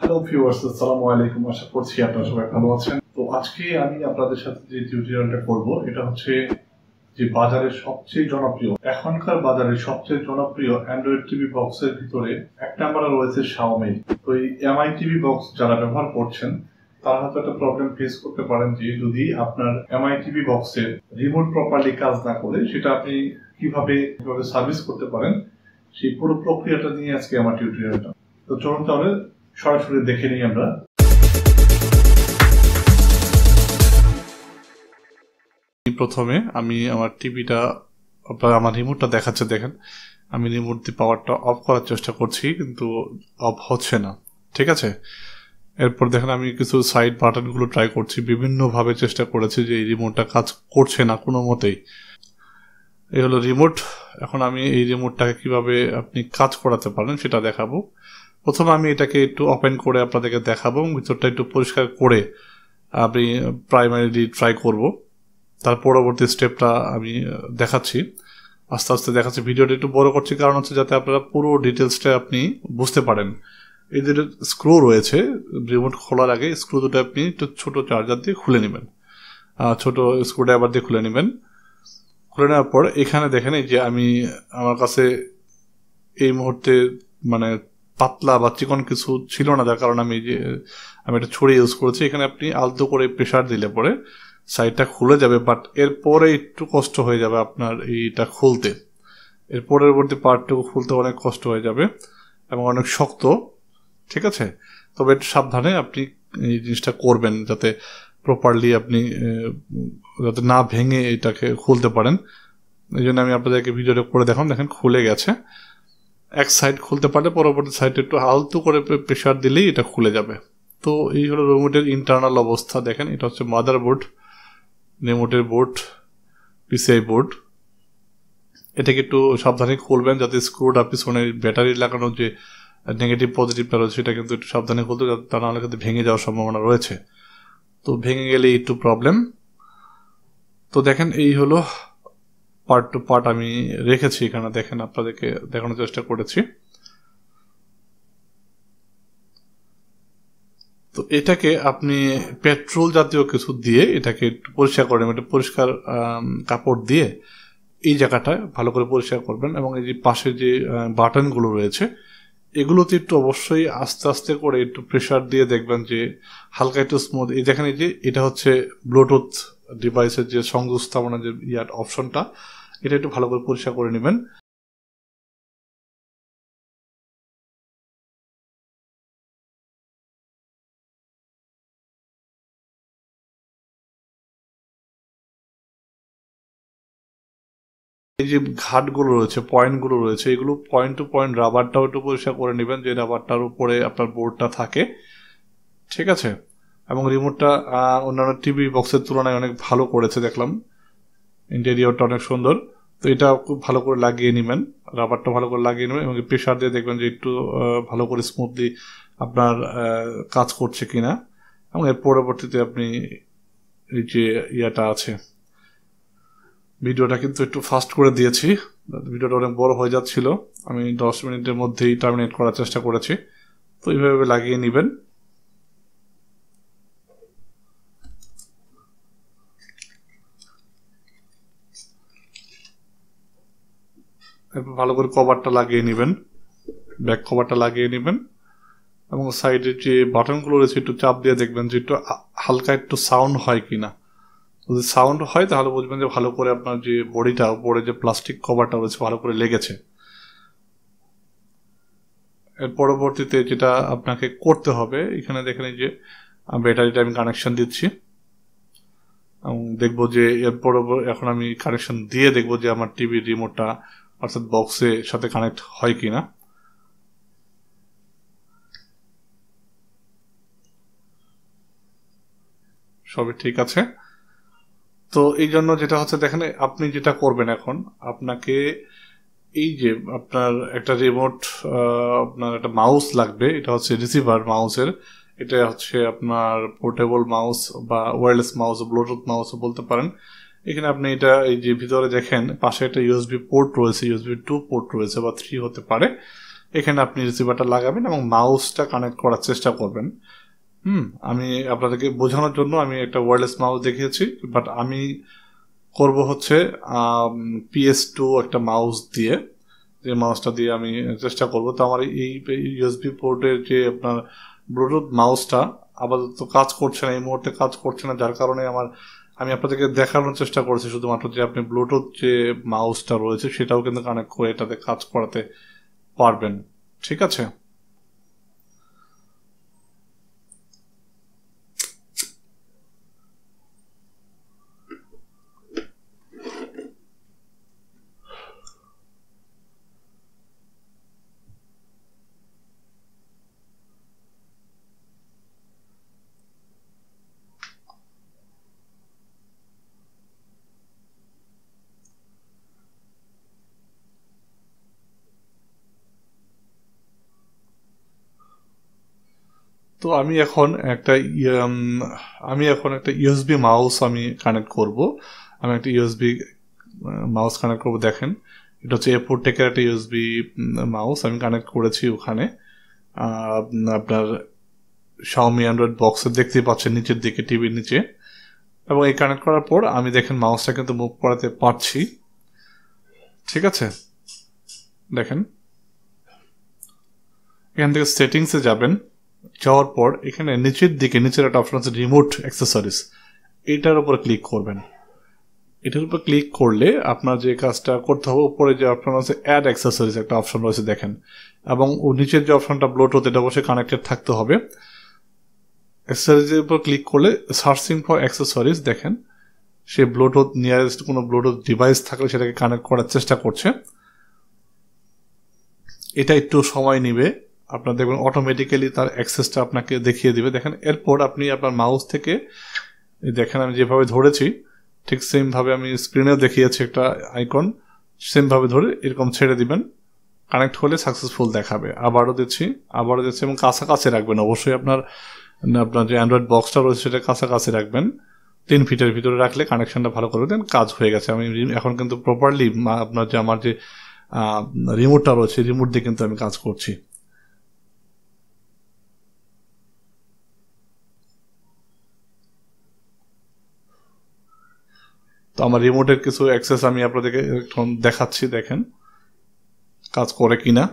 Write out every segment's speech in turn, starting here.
Hello viewers, আসসালামু আলাইকুম। আশা করছি আপনারা সবাই ভালো আছেন। তো আজকে আমি আপনাদের সাথে যে টিউটোরিয়ালটা করব এটা হচ্ছে যে বাজারের সবচেয়ে জনপ্রিয়, এখনকার বাজারের সবচেয়ে জনপ্রিয় অ্যান্ড্রয়েড টিভি বক্সের ভিতরে এক নম্বরে রয়েছে শাওমি। তো এই এমআই টিভি বক্স যারা ব্যবহার করছেন তারা হয়তো একটা প্রবলেম ফেস করতে পারেন যে যদি আপনার এমআই টিভি বক্সের রিমোট প্রপারলি কাজ না করে সেটা আপনি কিভাবে সার্ভিস করতে পারেন, সেই পুরো প্রক্রিয়াটা নিয়ে আজকে আমার টিউটোরিয়ালটা। তো চলুন তাহলে সরাসরি দেখে নিই আমরা। প্রথমে আমি আমার টিভিটা, আমার রিমোটটা দেখাচ্ছে, দেখেন আমি রিমোট দিয়ে পাওয়ারটা অফ করার চেষ্টা করছি কিন্তু অফ হচ্ছে না, ঠিক আছে। এরপর দেখেন আমি কিছু সাইড বাটনগুলো ট্রাই করছি, বিভিন্নভাবে চেষ্টা করেছি যে এই রিমোটটা কাজ করছে না কোনো মতেই। এই হলো রিমোট। এখন আমি এই রিমোটটাকে কিভাবে আপনি কাজ করাতে পারেন সেটা দেখাবো। প্রথমে আমি এটাকে একটু ওপেন করে আপনাদেরকে দেখাবো, ভিতরটা একটু পরিষ্কার করে আমি প্রাইমারিলি ট্রাই করব। তার পরবর্তী স্টেপটা আমি দেখাচ্ছি, আস্তে আস্তে দেখাচ্ছি। ভিডিওটা একটু বড় করছি কারণ হচ্ছে যাতে আপনারা পুরো ডিটেলসটা আপনি বুঝতে পারেন। এই যে স্ক্রু রয়েছে রিমোট খোলার আগে, স্ক্রু দুটো আপনি একটু ছোট চার্জার দিয়ে খুলে নেবেন, ছোট স্ক্রুড্রাইভার দিয়ে খুলে নেবেন। খুলে নেওয়ার পর এখানে দেখেন এই যে আমার কাছে এই মুহূর্তে মানে পাতলা বা চিকন কিছু ছিল না, যার কারণে আমি একটা ছুরি ইউজ করেছি। এখানে আপনি আলতো করে প্রেসার দিলে পরে সাইডটা খুলে যাবে, বাট এরপরে একটু কষ্ট হয়ে যাবে আপনার এইটা খুলতে। এর পরবর্তী পার্টটুকু খুলতে অনেক কষ্ট হয়ে যাবে এবং অনেক শক্ত, ঠিক আছে। তবে একটু সাবধানে আপনি এই জিনিসটা করবেন যাতে প্রপারলি আপনি যাতে না ভেঙে এটাকে খুলতে পারেন। এই জন্য আমি আপনাদেরকে ভিডিওটা করে দেখাম। দেখেন খুলে গেছে। এক সাইড খুলতে পারলে পরবর্তী সাইডে একটু আলতো করে প্রেসার দিলেই এটা খুলে যাবে। তো এই হলো রিমোটের ইন্টারনাল অবস্থা। দেখেন এটা হচ্ছে মাদারবোর্ড, রিমোটের বোর্ড, পিসিআই বোর্ড। এটাকে একটু সাবধানে খুলবেন যাতে স্ক্রুটা পিছনে ব্যাটারি লাগানোর যে নেগেটিভ পজিটিভটা রয়েছে সেটা কিন্তু একটু সাবধানে খুলতে, তা নাহলে কিন্তু ভেঙে যাওয়ার সম্ভাবনা রয়েছে। তো ভেঙে গেলে একটু প্রবলেম। তো দেখেন এই হলো পার্ট টু পার্ট আমি রেখেছি এখানে, দেখেন আপনাদেরকে দেখানোর চেষ্টা করেছি। তো এটাকে আপনি পেট্রোল জাতীয় কিছু দিয়ে এটাকে একটু পরিষ্কার করে নেবেন, পরিষ্কার কাপড় দিয়ে এই জায়গাটায় ভালো করে পরিষ্কার করবেন। এবং এই যে পাশে যে বাটনগুলো রয়েছে এগুলোতে একটু অবশ্যই আস্তে আস্তে করে একটু প্রেসার দিয়ে দেখবেন যে হালকা একটু স্মুথ। এই দেখেন এই যে এটা হচ্ছে ব্লুটুথ ডিভাইসের যে সংযোগ স্থাপনের যে অপশনটা, এটা একটু ভালো করে পরিষ্কার করে নেবেন। এই যে ঘাটগুলো রয়েছে, পয়েন্টগুলো রয়েছে, এগুলো পয়েন্ট টু পয়েন্ট রাবারটাও একটু পরিষ্কার করে নেবেন, যে রাবারটার উপরে আপনার বোর্ডটা থাকে, ঠিক আছে। এবং রিমোটটা অন্যান্য টিভি বক্সের তুলনায় অনেক ভালো করেছে দেখলাম, ইন্টেরিয়রটা অনেক সুন্দর। তো এটা খুব ভালো করে লাগিয়ে নেবেন, রাবারটা ভালো করে লাগিয়ে নেবেন এবং প্রেশার দিয়ে দেখবেন যে একটু ভালো করে স্মুথলি আপনার কাজ করছে কিনা। এবং এর পরবর্তীতে আপনি এই যে ইয়াটা আছে, ভিডিওটা কিন্তু একটু ফাস্ট করে দিয়েছি, ভিডিওটা অনেক বড় হয়ে যাচ্ছিল, আমি 10 মিনিটের মধ্যেই টার্মিনেট করার চেষ্টা করেছি। তো এইভাবে লাগিয়ে নেবেন। এরপর ভালো করে কভারটা লাগিয়ে নেবেন, ব্যাক কভারটা লাগিয়ে নেবেন এবং সাইডের যে বাটনগুলো রয়েছে একটু চাপ দিয়ে দেখবেন যে একটু হালকা একটু সাউন্ড হয় কিনা। যদি সাউন্ড হয় তাহলে বুঝবেন যে ভালো করে আপনার যে বডিটা উপরে যে প্লাস্টিক কভারটা রয়েছে ভালো করে লেগেছে। এর পরবর্তীতে যেটা আপনাকে করতে হবে, এখানে দেখেন এই যে ব্যাটারিটা আমি কানেকশন দিচ্ছি এবং দেখবো যে এরপর এখন আমি কানেকশন দিয়ে দেখবো যে আমার টিভির রিমোটটা অর্থাৎ বক্সের সাথে কানেক্ট হয় কিনা। সবই ঠিক আছে। তো এই জন্য যেটা হচ্ছে দেখেন, আপনি যেটা করবেন এখন, আপনাকে এই যে আপনার একটা রিমোট, আপনার একটা মাউস লাগবে, এটা হচ্ছে রিসিভার মাউসের, এটা হচ্ছে আপনার পোর্টেবল মাউস বা ওয়্যারলেস মাউস, ব্লুটুথ মাউস বলতে পারেন। এখানে আপনি এটা এই যে ভিতরে দেখেন পাশে একটা ইউএসবি পোর্ট রয়েছে, ইউএসবি 2 পোর্ট রয়েছে বা 3 হতে পারে। এখানে আপনি রিসিভারটা লাগাবেন এবং মাউসটা কানেক্ট করার চেষ্টা করবেন। আমি আপনাদেরকে বোঝানোর জন্য আমি একটা ওয়্যারলেস মাউস দেখিয়েছি, বাট আমি করব হচ্ছে PS2 একটা মাউস দিয়ে, যে মাউসটা দিয়ে আমি চেষ্টা করব। তো আমার এই ইউএসবি পোর্টের যে আপনার ব্লুটুথ মাউসটা আপাতত কাজ করছে না, এই মুহূর্তে কাজ করছে না, যার কারণে আমি আপনাদেরকে দেখানোর চেষ্টা করছি শুধুমাত্র যে আপনি ব্লুটুথ যে মাউসটা রয়েছে সেটাও কিন্তু কানেক্ট করে এটাতে কাজ করাতে পারবেন। ঠিক আছে, তো আমি এখন একটা ইউএসবি মাউস আমি কানেক্ট করব। আমি একটা ইউএসবি মাউস কানেক্ট করব। দেখেন, এটা হচ্ছে এফোরটেকের একটা ইউএসবি মাউস আমি কানেক্ট করেছি ওখানে। আপনার Xiaomi অ্যান্ড্রয়েড বক্সে দেখতেই পাচ্ছেন নিচের দিকে, টিভির নিচে। এবং এই কানেক্ট করার পর আমি দেখেন মাউসটা কিন্তু মুভ করাতে পারছি। ঠিক আছে, দেখেন এখান থেকে সেটিংসে যাবেন, যাওয়ার পর এখানে নিচের দিকে নিচের একটা অপশন আছে রিমোট অ্যাক্সেসরিজ, এইটার উপর ক্লিক করবেন। এটার উপর ক্লিক করলে আপনার যে কাজটা করতে হবে, উপরে যে অপশন আছে অ্যাড অ্যাক্সেসরিজ একটা অপশন রয়েছে দেখেন, এবং নিচের যে অপশনটা ব্লুটুথ, এটা অবশ্যই কানেক্টেড থাকতে হবে। অ্যাক্সেসরিজের উপর ক্লিক করলে সার্চিং ফর অ্যাক্সেসরিজ, দেখেন সে ব্লুটুথ নিয়ারেস্ট কোনো ব্লুটুথ ডিভাইস থাকলে সেটাকে কানেক্ট করার চেষ্টা করছে। এটা একটু সময় নিবে, আপনার দেখবেন অটোমেটিক্যালি তার অ্যাক্সেসটা আপনাকে দেখিয়ে দিবে। দেখেন, এরপর আপনি আপনার মাউস থেকে দেখেন আমি যেভাবে ধরেছি ঠিক সেমভাবে আমি স্ক্রিনেও দেখিয়েছি একটা আইকন, সেমভাবে ধরে এরকম ছেড়ে দিবেন, কানেক্ট হলে সাকসেসফুল দেখাবে। আবারও দিচ্ছি এবং কাছাকাছি রাখবেন অবশ্যই। আপনার যে অ্যান্ড্রয়েড বক্সটা রয়েছে সেটা কাছাকাছি রাখবেন, 3 ফিটের ভিতরে রাখলে কানেকশনটা ভালো করে দেন, কাজ হয়ে গেছে। আমি এখন কিন্তু প্রপারলি আপনার যে আমার যে রিমোটটা রয়েছে রিমোট দিয়ে কিন্তু আমি কাজ করছি। তো আমার রিমোটের কিছু অ্যাক্সেস আমি আপনাদেরকে এখন দেখাচ্ছি, দেখেন কাজ করে কিনা।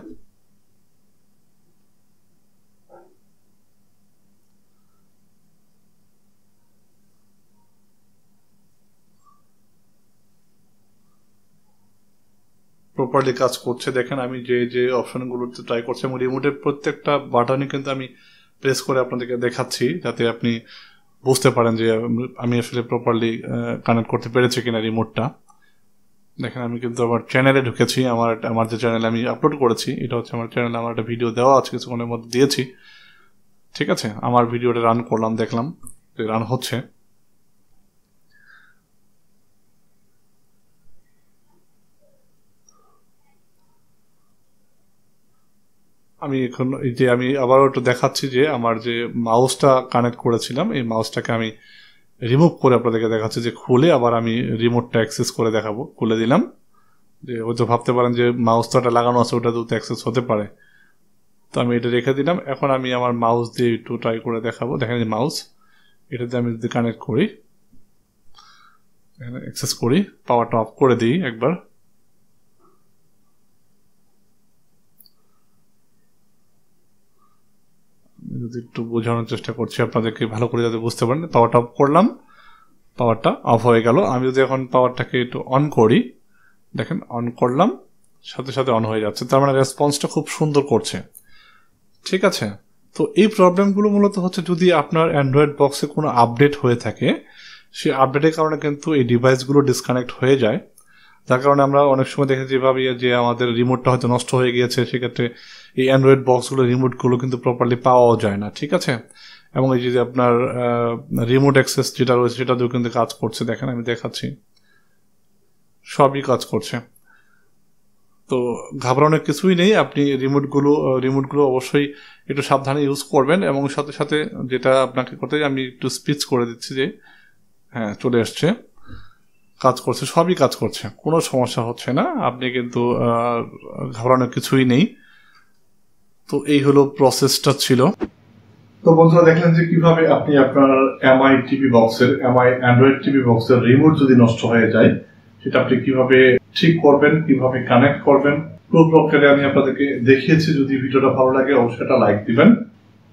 প্রপারলি কাজ করছে দেখেন। আমি যে অপশনগুলোতে ট্রাই করছি এবং রিমোটের প্রত্যেকটা বাটনই কিন্তু আমি প্রেস করে আপনাদেরকে দেখাচ্ছি, যাতে আপনি বুঝতে পারেন যে আমি আসলে প্রপারলি কানেক্ট করতে পেরেছি কিনা রিমোটটা। দেখেন, আমি কিন্তু আমার চ্যানেলে ঢুকেছি, আমার যে চ্যানেলে আমি আপলোড করেছি, এটা হচ্ছে আমার চ্যানেলে আমার একটা ভিডিও দেওয়া আছে, কিছুক্ষণের মধ্যে দিয়েছি। ঠিক আছে, আমার ভিডিওটা রান করলাম, দেখলাম যে রান হচ্ছে। আমি এখন এই যে আমি আবারও একটু দেখাচ্ছি যে আমার যে মাউসটা কানেক্ট করেছিলাম এই মাউসটাকে আমি রিমুভ করে আপনাদেরকে দেখাচ্ছি, যে খুলে আবার আমি রিমোটটা অ্যাক্সেস করে দেখাবো। খুলে দিলাম, যে হয়তো ভাবতে পারেন যে মাউসটা লাগানো আছে ওটা তো অ্যাক্সেস হতে পারে, তো আমি এটা রেখে দিলাম। এখন আমি আমার মাউস দিয়ে একটু ট্রাই করে দেখাবো। দেখেন যে মাউস, এটাতে আমি যদি কানেক্ট করি, এখানে অ্যাক্সেস করি, পাওয়ারটা অফ করে দিই একবার। যদি একটু বোঝানোর চেষ্টা করছি আপনাদেরকে ভালো করে যাতে বুঝতে পারেন। পাওয়ারটা অফ করলাম, পাওয়ারটা অফ হয়ে গেল। আমি যদি এখন পাওয়ারটাকে একটু অন করি, দেখেন অন করলাম, সাথে সাথে অন হয়ে যাচ্ছে, তার মানে রেসপন্সটা খুব সুন্দর করছে। ঠিক আছে, তো এই প্রবলেমগুলো মূলত হচ্ছে যদি আপনার অ্যান্ড্রয়েড বক্সে কোনো আপডেট হয়ে থাকে, সেই আপডেটের কারণে কিন্তু এই ডিভাইসগুলো ডিসকানেক্ট হয়ে যায়, যার কারণে আমরা অনেক সময় দেখেছি ভাবি যে আমাদের রিমোটটা হয়তো নষ্ট হয়ে গিয়েছে, সেক্ষেত্রে এই অ্যান্ড্রয়েড বক্সগুলো রিমোটগুলো কিন্তু প্রপারলি পাওয়াও যায় না। ঠিক আছে, এবং এই যে আপনার রিমোট অ্যাক্সেস যেটা রয়েছে সেটাতেও কিন্তু কাজ করছে, দেখেন আমি দেখাচ্ছি, সবই কাজ করছে। তো ঘাবড়ানোর কিছুই নেই, আপনি রিমোটগুলো অবশ্যই একটু সাবধানে ইউজ করবেন। এবং সাথে সাথে যেটা আপনাকে করতে, আমি একটু স্পিচ করে দিচ্ছি যে হ্যাঁ চলে আসছে, কাজ করছে, সবই কাজ করছে, কোনো সমস্যা হচ্ছে না। আপনি কিন্তু ঘাবড়ানোর কিছুই নেই। তো এই হলো প্রসেসটা ছিল। তো বন্ধুরা দেখলেন যে কিভাবে আপনি আপনার এমআই টিভি বক্সের এমআই অ্যান্ড্রয়েড টিভি বক্সের রিমোট যদি নষ্ট হয়ে যায় সেটা আপনি কিভাবে ঠিক করবেন, কিভাবে কানেক্ট করবেন, পুরো প্রক্রিয়া আমি আপনাদেরকে দেখিয়েছি। যদি ভিডিওটা ভালো লাগে অবশ্যই একটা লাইক দিবেন।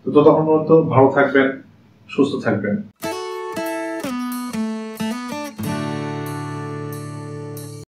তো ততক্ষণ পর্যন্ত ভালো থাকবেন, সুস্থ থাকবেন।